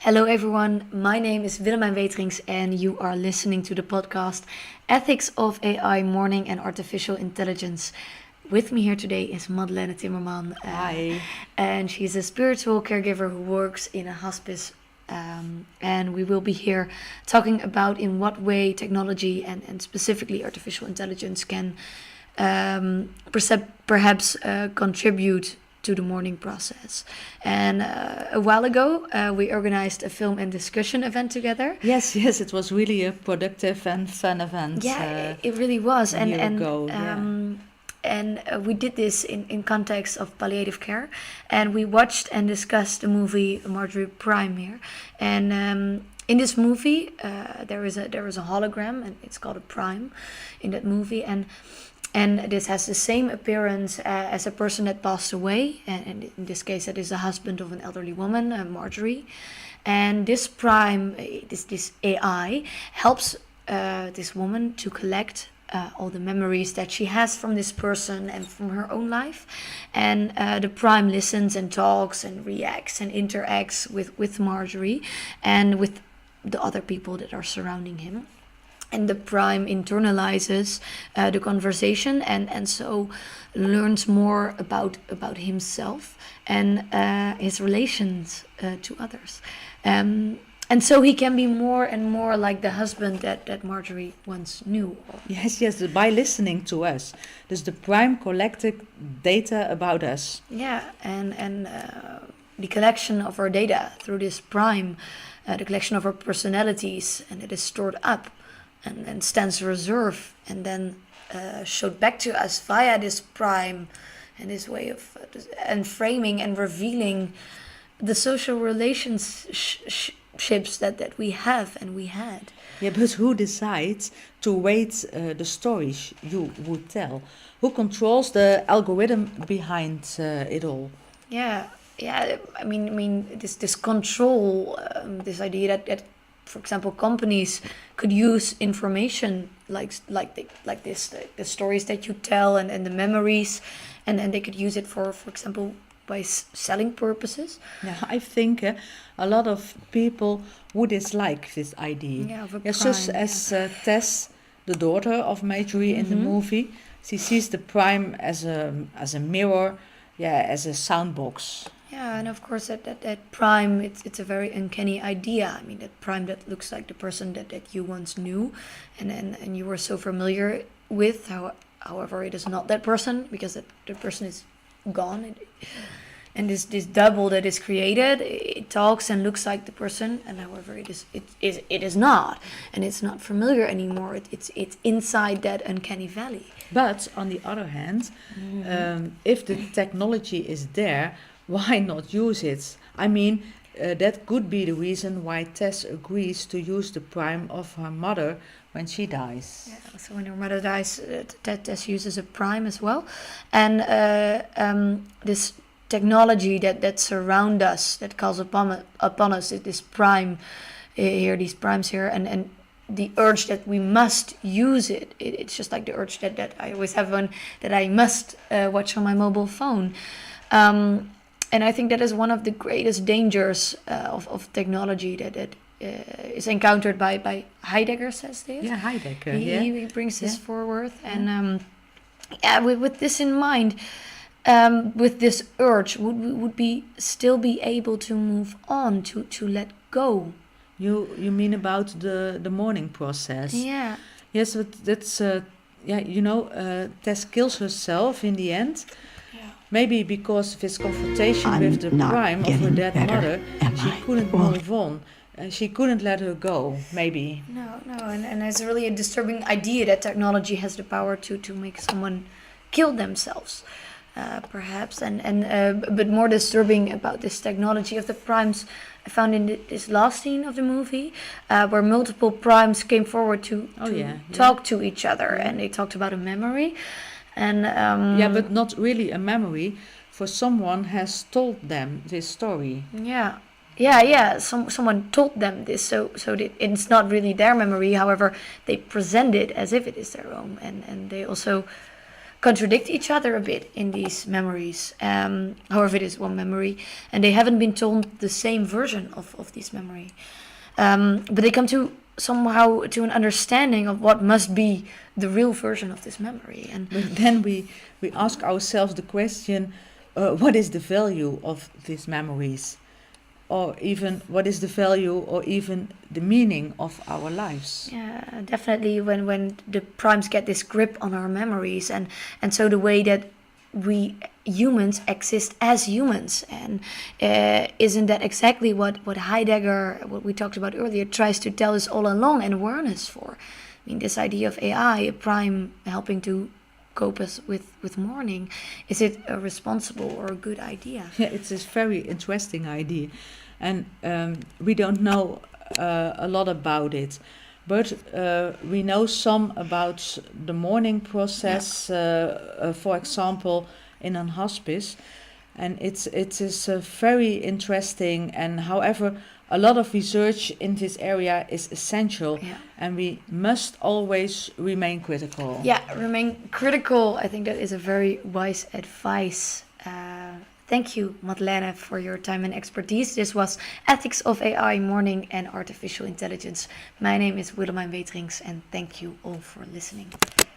Hello everyone, my name is Willemijn Weterings and you are listening to the podcast Ethics of AI, Mourning and Artificial Intelligence. With me here today is Madeleine Timmermann. Hi. And she's a spiritual caregiver who works in a hospice. And we will be here talking about in what way technology and specifically artificial intelligence can perhaps contribute to the mourning process. And a while ago, we organized a film and discussion event together. Yes, it was really a productive and fun event. Yeah, it really was. A year ago, And we did this in context of palliative care. And we watched and discussed the movie Marjorie Prime here. And in this movie, there is a hologram, and it's called a prime in that movie. And this has the same appearance as a person that passed away. And in this case, that is the husband of an elderly woman, Marjorie. And this prime, this AI, helps this woman to collect all the memories that she has from this person and from her own life. And the prime listens and talks and reacts and interacts with Marjorie and with the other people that are surrounding him. And the prime internalizes the conversation and so learns more about himself and his relations to others. And so he can be more and more like the husband that Marjorie once knew. Yes, by listening to us. Dus the prime collected data about us. Yeah, and the collection of our data through this prime, the collection of our personalities, and it is stored up. And stands reserve and then showed back to us via this prime and this way of and framing and revealing the social relationships that we have and we had. Yeah, but who decides to weight the stories you would tell? Who controls the algorithm behind it all? Yeah. I mean, this control, this idea that for example, companies could use information like this, the stories that you tell and the memories, and they could use it for example, by selling purposes. Yeah, I think a lot of people would dislike this idea. Yeah, of a Just prime, as Tess, the daughter of Marjorie in the movie, she sees the prime as a mirror, as a soundbox. Yeah, and of course that prime, it's a very uncanny idea. I mean, that prime that looks like the person that you once knew and you were so familiar with. However, it is not that person because the person is gone. And this double that is created, it talks and looks like the person, and however it is not, and it's not familiar anymore. It's inside that uncanny valley. But on the other hand, if the technology is there, why not use it? I mean, that could be the reason why Tess agrees to use the prime of her mother when she dies. Yeah, so when her mother dies, Tess uses a prime as well. And this technology that surround us, that calls upon us, this prime here, these primes here, and the urge that we must use it. It's just like the urge that I always have that I must watch on my mobile phone. And I think that is one of the greatest dangers of technology that is encountered by Heidegger, says this. Yeah, Heidegger. He brings this forward. And with this in mind, with this urge, would we still be able to move on, to let go? You mean about the mourning process? Yeah. Yes, but that's Tess kills herself in the end. Maybe because of his confrontation with the prime of her dead mother, she couldn't move on. She couldn't let her go, maybe. No, and it's really a disturbing idea that technology has the power to make someone kill themselves, perhaps. But more disturbing about this technology of the primes, I found in this last scene of the movie, where multiple primes came forward to talk to each other, and they talked about a memory. And but not really a memory, for someone has told them this story. Someone told them this, so it's not really their memory. However, they present it as if it is their own, and they also contradict each other a bit in these memories. However, it is one memory, and they haven't been told the same version of this memory. But they come to somehow to an understanding of what must be the real version of this memory. And But then we ask ourselves the question, what is the value of these memories? Or even what is the value or even the meaning of our lives? yeah, definitely when the primes get this grip on our memories, and so the way that we humans exist as humans, and isn't that exactly what Heidegger, what we talked about earlier, tries to tell us all along and warn us for? I mean, this idea of AI, a prime helping to cope us with mourning, is it a responsible or a good idea? Yeah, it's a very interesting idea, and we don't know a lot about it, but we know some about the mourning process. For example, in an hospice, and it is very interesting. And however, a lot of research in this area is essential, and we must always remain critical. Yeah, remain critical. I think that is a very wise advice. Thank you, Madeleine, for your time and expertise. This was Ethics of AI, Mourning and Artificial Intelligence. My name is Willemijn Weterings, and thank you all for listening.